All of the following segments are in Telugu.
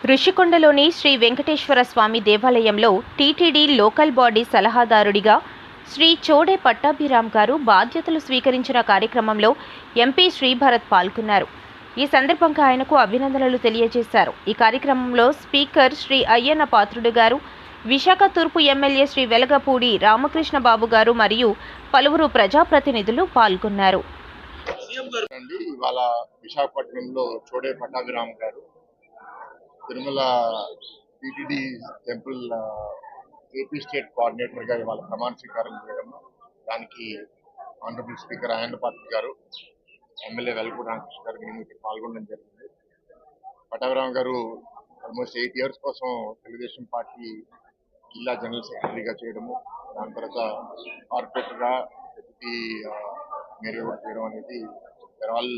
ఋషికొండలోని శ్రీ వెంకటేశ్వర స్వామి దేవాలయంలో టీటీడీ లోకల్ బాడీ సలహాదారుడిగా శ్రీ చోడే పట్టాభిరామ్ గారు బాధ్యతలు స్వీకరించిన కార్యక్రమంలో ఎంపీ శ్రీభరత్ పాల్గొన్నారు. ఈ సందర్భంగా ఆయనకు అభినందనలు తెలియజేశారు. ఈ కార్యక్రమంలో స్పీకర్ శ్రీ అయ్యన్న పాత్రుడు గారు, విశాఖ తూర్పు ఎమ్మెల్యే శ్రీ వెలగపూడి రామకృష్ణ బాబు గారు మరియు పలువురు ప్రజాప్రతినిధులు పాల్గొన్నారు. ఇవాళ విశాఖపట్నంలో చోడే పట్టాభిరామ్ గారు Tirumala TTD temple AP state coordinator గా ఇవాళ ప్రమాణ స్వీకారం చేయడం, దానికి ఆనరబుల్ స్పీకర్ అయ్యన్న పాత్రుడు గారు, ఎమ్మెల్యే వెలగపూడి రామకృష్ణ గారు నేను పాల్గొనడం జరిగింది. పట్టాభిరామ్ గారు ఆల్మోస్ట్ 8 years కోసం తెలుగుదేశం పార్టీ జిల్లా జనరల్ సెక్రటరీగా చేయడము, దాని తర్వాత కార్పొరేటర్ గా డిప్యూటీ మేయర్ కూడా చేయడం అనేది we're all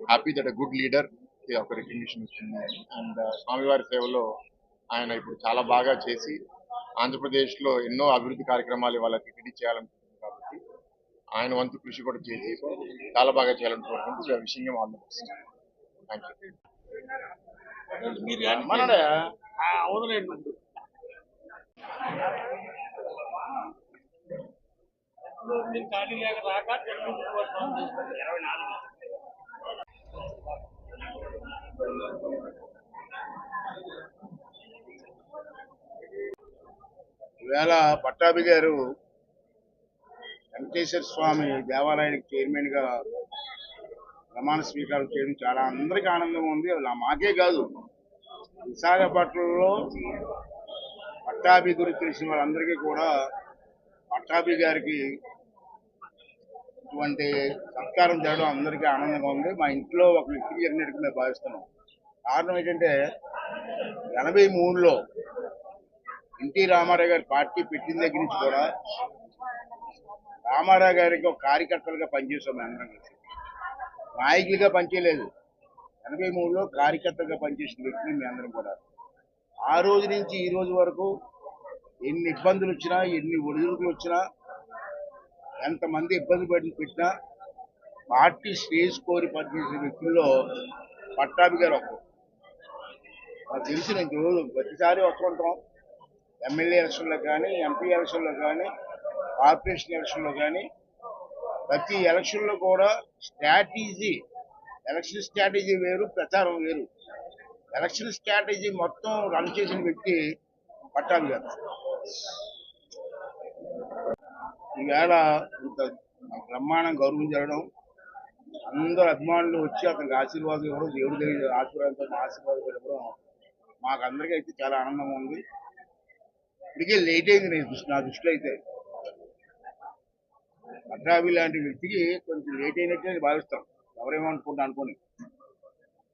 happy that a good leader ఒక రికగ్నిషన్ వచ్చింది. అండ్ స్వామివారి సేవలో ఆయన ఇప్పుడు చాలా బాగా చేసి ఆంధ్రప్రదేశ్ లో ఎన్నో అభివృద్ధి కార్యక్రమాలు ఇవాళ టీటీడీ చేయాలనుకుంటుంది కాబట్టి ఆయన వంతు కృషి కూడా చేసి చాలా బాగా చేయాలనుకుంటున్నాం. విషయంగా వాళ్ళు ఈవేళ పట్టాభి గారు వెంకటేశ్వర స్వామి దేవాలయానికి చైర్మన్ గా ప్రమాణ స్వీకారం చేయడం చాలా అందరికీ ఆనందంగా ఉంది. మాకే కాదు, విశాఖపట్నంలో పట్టాభి గురించి తెలిసిన వాళ్ళందరికీ కూడా పట్టాభి గారికి ఇటువంటి సత్కారం చేయడం అందరికీ ఆనందంగా ఉంది. మా ఇంట్లో ఒక వ్యక్తికి జరిగినట్టు మేము భావిస్తున్నాం. కారణం ఏంటంటే 83లో ఎన్టీ రామారావు గారి పార్టీ పెట్టిన దగ్గర నుంచి కూడా రామారావు గారికి ఒక కార్యకర్తలుగా పనిచేసాం. మేము అందరం కలిసి నాయకులుగా పనిచేయలేదు. 83లో కార్యకర్తలుగా పనిచేసిన వ్యక్తిని మీ అందరం కూడా. ఆ రోజు నుంచి ఈ రోజు వరకు ఎన్ని ఇబ్బందులు వచ్చినా, ఎన్ని ఒడిదుడుకులు వచ్చినా, ఎంతమంది ఇబ్బంది పెట్టినా పార్టీ స్టేజ్ కోరి పనిచేసిన వ్యక్తుల్లో పట్టాభి గారు ఒకరు. నాకు తెలిసి నేను రోజు ప్రతిసారి వస్తుంటాం. ఎమ్మెల్యే ఎలక్షన్లో కానీ, ఎంపీ ఎలక్షన్లో కానీ, కార్పొరేషన్ ఎలక్షన్లో కానీ, ప్రతి ఎలక్షన్లో కూడా ఎలక్షన్ స్ట్రాటజీ వేరు, ప్రచారం వేరు. ఎలక్షన్ స్ట్రాటజీ మొత్తం రన్ చేసిన వ్యక్తి పట్టాభి గారు. ఈవేళ ఇంత బ్రహ్మాండం గౌరవం జరగడం, అందరు అభిమానులు వచ్చి అతనికి ఆశీర్వాదం ఇవ్వడం, దేవుడి దగ్గర ఆశీర్వాదంతో ఆశీర్వాదం ఇవ్వడం మాకు అందరికీ అయితే చాలా ఆనందంగా ఉంది. ఇప్పటికే లేట్ అయింది నా దృష్టిలో అయితే. పట్టాభి లాంటి వ్యక్తికి కొంచెం లేట్ అయినట్టు భావిస్తాం, ఎవరేమనుకుంటా అనుకోని.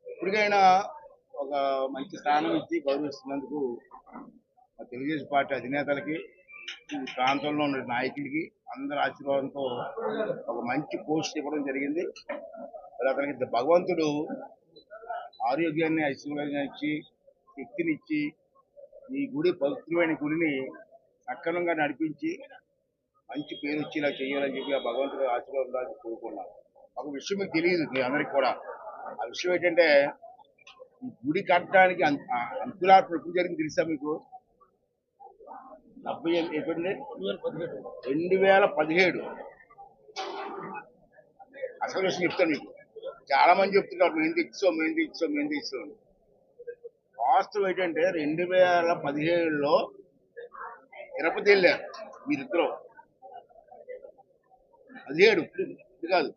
ఇప్పటికైనా ఒక మంచి స్థానం ఇచ్చి గౌరవిస్తున్నందుకు తెలుగుదేశం పార్టీ అధినేతలకి, ఈ ప్రాంతంలో ఉన్న నాయకులకి అందరి ఆశీర్వాదంతో ఒక మంచి పోస్ట్ ఇవ్వడం జరిగింది. మరి అతనికి భగవంతుడు ఆరోగ్యాన్ని, ఐశ్వర్యాన్ని ఇచ్చి, శక్తినిచ్చి, ఈ గుడి పవిత్రమైన గుడిని సక్రమంగా నడిపించి మంచి పేరు వచ్చేలా చేయాలని చెప్పి ఆ భగవంతుడు ఆశీర్వాదాన్ని కోరుకున్నాను. ఒక విషయం మీకు తెలియదు, మీ అందరికి కూడా. ఆ విషయం ఏంటంటే, ఈ గుడి కట్టడానికి అంకురార్పణ ఎప్పుడు జరిగింది తెలుసా మీకు? 2017 అసలు విషయం చెప్తాను మీకు. చాలా మంది చెప్తున్నారు మేము తెచ్చాం. వాస్తవం ఏంటంటే 2017లో తిరుపతి వెళ్ళారు మీరిద్దరు. 17 ఇది కాదు.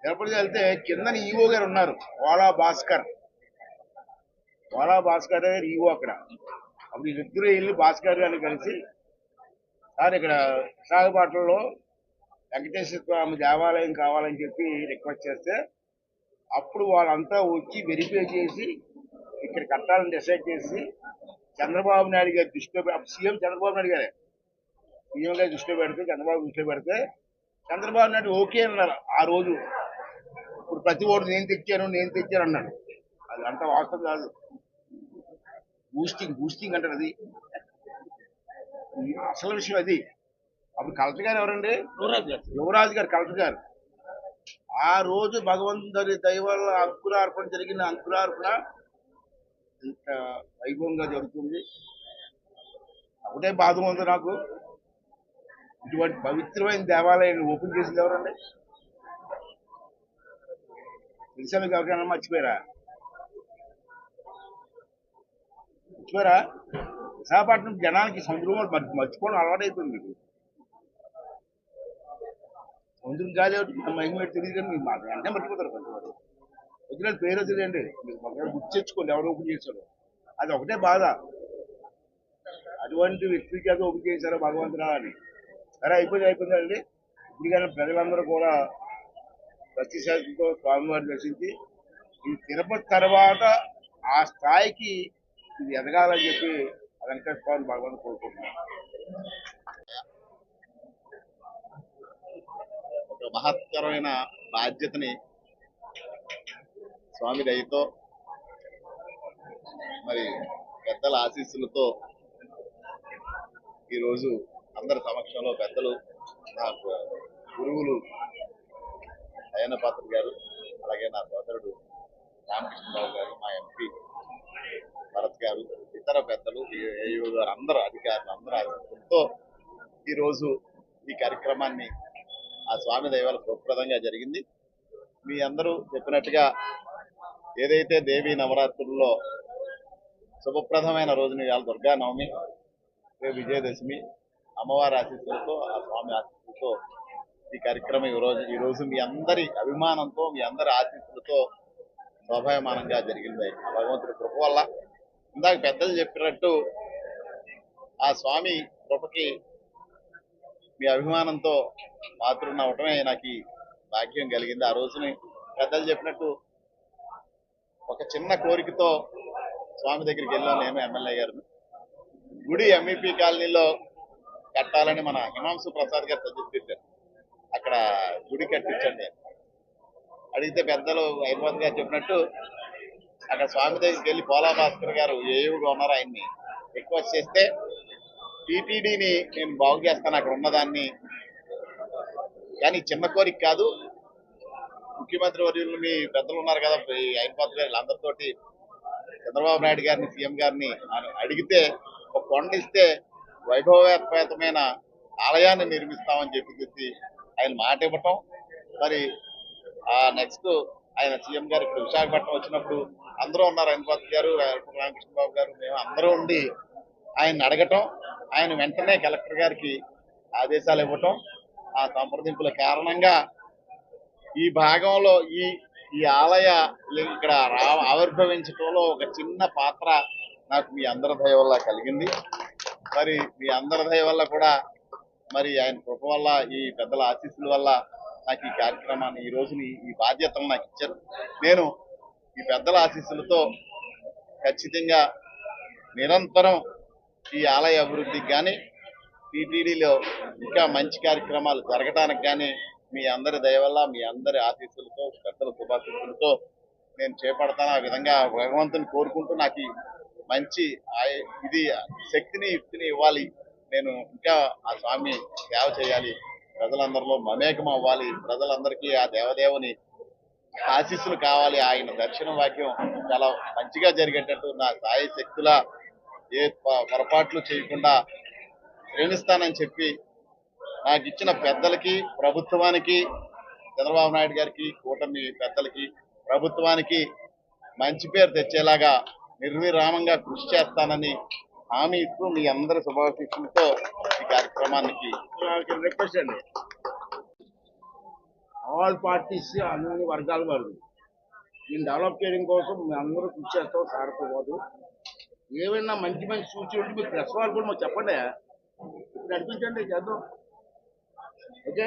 తిరుపతి వెళ్తే కిందని ఈవో గారు ఉన్నారు, ఓలా భాస్కర్ గారు ఈవో అక్కడ. అప్పుడు వీళ్ళిద్దరూ వెళ్ళి భాస్కర్ గారిని కలిసి, సార్ ఇక్కడ విశాఖపట్నంలో వెంకటేశ్వర స్వామి దేవాలయం కావాలని చెప్పి రిక్వెస్ట్ చేస్తే, అప్పుడు వాళ్ళంతా వచ్చి వెరిఫై చేసి ఇక్కడ కట్టాలని డిసైడ్ చేసి చంద్రబాబు నాయుడు గారి దృష్టిలో, సీఎం చంద్రబాబు నాయుడు గారే సీఎం గారి దృష్టిలో పెడితే, చంద్రబాబు నాయుడు ఓకే అన్నారు ఆ రోజు. ఇప్పుడు ప్రతి ఓటు నేను తెచ్చాను అన్నాడు. అది అంత వాస్తవం కాదు. బూస్టింగ్ అంటారు, అది అసలు విషయం అది. అప్పుడు కలెక్టర్ గారు ఎవరండి? యువరాజు గారు కలెక్టర్ గారు. ఆ రోజు భగవంతుడి దయ వల్ల జరిగిన అంకురార్పణ ఇంత వైభవంగా జరుగుతుంది. ఒకటే బాధ ఉంది నాకు, ఇటువంటి పవిత్రమైన దేవాలయాన్ని ఓపెన్ చేసింది ఎవరండి? తెలిసా మీకు ఎవరికైనా? మర్చిపోయారా? విశాఖపట్నం జనానికి సముద్రం మర్చిపోవడం అలవాటైపోయింది. మీకు సముద్రం గాలి మహిమ తెలియదు కానీ మీకు మాట వెంటనే మర్చిపోతారు కొంతమంది. వదిలే పేరు వదిలేండి, మీకు ఒకవేళ గుర్తు తెచ్చుకోండి ఎవరు ఓపెన్ చేశారు. అది ఒకటే బాధ, అటువంటి వ్యక్తికి అది ఓపెన్ చేశారో భగవంతుడా అని. సరే అయిపోయిందండి. ఇప్పుడు కానీ ప్రజలందరూ కూడా భక్తి శ్రద్ధతో స్వామివారిని దర్శించి ఈ తిరుపతి తర్వాత ఆ స్థాయికి ఇది ఎదగాలని చెప్పి వెంకటేశ్వర స్వామి భగవంతుడు కోరుకుంటున్నాను. ఒక మహత్తరమైన బాధ్యతని స్వామి దయతో మరి పెద్దల ఆశీస్సులతో ఈరోజు అందరి సమక్షంలో పెద్దలు నాకు గురువులు అయ్యన్న పాత్ర గారు, అలాగే నా సోదరుడు రామకృష్ణరావు గారు, మా ఎంపీ భరత్ గారు, ఇతర పెద్దలు, ఏయూ గారు, అందరూ అధికారులు అందరూ ఆశీస్సులతో ఈరోజు ఈ కార్యక్రమాన్ని ఆ స్వామి దైవాల సుప్రదంగా జరిగింది. మీ అందరూ చెప్పినట్టుగా ఏదైతే దేవీ నవరాత్రుల్లో శుభప్రదమైన రోజుని ఇవాళ దుర్గా నవమి, రేపు విజయదశమి, అమ్మవారి ఆశీస్సులతో ఆ స్వామి ఆశీస్సులతో ఈ కార్యక్రమం ఈ రోజు మీ అందరి అభిమానంతో, మీ అందరి ఆశీస్సులతో శోభాయమానంగా జరిగింది. ఆ భగవంతుడి కృప వల్ల ఇందాక పెద్దలు చెప్పినట్టు ఆ స్వామి కృపకి మీ అభిమానంతో పాత్రున్నవటమే నాకు ఈ భాగ్యం కలిగింది. ఆ రోజుని పెద్దలు చెప్పినట్టు ఒక చిన్న కోరికతో స్వామి దగ్గరికి వెళ్ళాను నేను, ఎమ్మెల్యే గారు. గుడి ఎంఈపీ కాలనీలో కట్టాలని మన హిమాంశు ప్రసాద్ గారు సజెస్ట్ చేశారు. అక్కడ గుడి కట్టించండి అడిగితే పెద్దలు హైదరాబాద్ గారు చెప్పినట్టు అక్కడ స్వామి దగ్గరికి వెళ్ళి పోలా భాస్కర్ గారు ఏయుగా ఉన్నారు, ఆయన్ని రిక్వెస్ట్ చేస్తే టీటీడీని నేను బాగు చేస్తాను అక్కడ ఉన్నదాన్ని, కానీ చిన్న కోరిక కాదు, ముఖ్యమంత్రి వర్యులు మీ పెద్దలు ఉన్నారు కదా హైదరాబాద్ గారు, అందరితోటి చంద్రబాబు నాయుడు గారిని, సీఎం గారిని అడిగితే ఒక కొండ ఇస్తే వైభవోపేతమైన ఆలయాన్ని నిర్మిస్తామని చెప్పి ఆయన మాట ఇవ్వటం. మరి ఆ నెక్స్ట్ ఆయన సీఎం గారు ఇప్పుడు విశాఖపట్నం వచ్చినప్పుడు అందరూ ఉన్నారు, హైదరాబాద్ గారు, రామకృష్ణబాబు గారు, మేము అందరూ ఉండి ఆయన అడగటం, ఆయన వెంటనే కలెక్టర్ గారికి ఆదేశాలు ఇవ్వటం, ఆ సంప్రదింపుల కారణంగా ఈ భాగంలో ఈ ఆలయ ఇక్కడ ఆవిర్భవించడంలో ఒక చిన్న పాత్ర నాకు మీ అందరి దయ వల్ల కలిగింది. మరి మీ అందరి దయ వల్ల కూడా మరి ఆయన కృప వల్ల, ఈ పెద్దల ఆశీస్సుల వల్ల నాకు ఈ కార్యక్రమాన్ని, ఈ రోజుని, ఈ బాధ్యతలు నాకు ఇచ్చారు. నేను ఈ పెద్దల ఆశీస్సులతో ఖచ్చితంగా నిరంతరం ఈ ఆలయ అభివృద్ధికి కానీ, టీటీడీలో ఇంకా మంచి కార్యక్రమాలు జరగటానికి కానీ మీ అందరి దయ వల్ల, మీ అందరి ఆశీస్సులతో, పెద్దల శుభాశీస్సులతో నేను చేపడతాను. ఆ విధంగా భగవంతుని కోరుకుంటూ నాకు ఈ మంచి ఇది శక్తిని, యుక్తిని ఇవ్వాలి. నేను ఇంకా ఆ స్వామి సేవ చేయాలి, ప్రజలందరిలో మమేకం అవ్వాలి, ప్రజలందరికీ ఆ దేవదేవుని ఆశీస్సులు కావాలి, ఆయన దర్శన వాక్యం చాలా మంచిగా జరిగేటట్టు నా సాయి శక్తుల ఏ పొరపాట్లు చేయకుండా శ్రేణిస్తానని చెప్పి నాకు ఇచ్చిన పెద్దలకి, ప్రభుత్వానికి, చంద్రబాబు నాయుడు గారికి, కూటమి పెద్దలకి, ప్రభుత్వానికి మంచి పేరు తెచ్చేలాగా నిర్విరామంగా కృషి చేస్తానని హామీ ఇస్తూ మీ అందరి శుభాశీస్సులతో ఈ కార్యక్రమానికి రిక్వెస్ట్ అండి, ఆల్ పార్టీస్, అన్ని వర్గాల వారు దీన్ని డెవలప్ చేయడం కోసం మేము అందరూ కృషి చేస్తాం. సార్తో పాటు ఏమైనా మంచి మంచి సూచనలు ఉంటే మీరు ప్రెస్ వాళ్ళు కూడా మాకు చెప్పండి, నడిపించండి, చేద్దాం. ఓకే.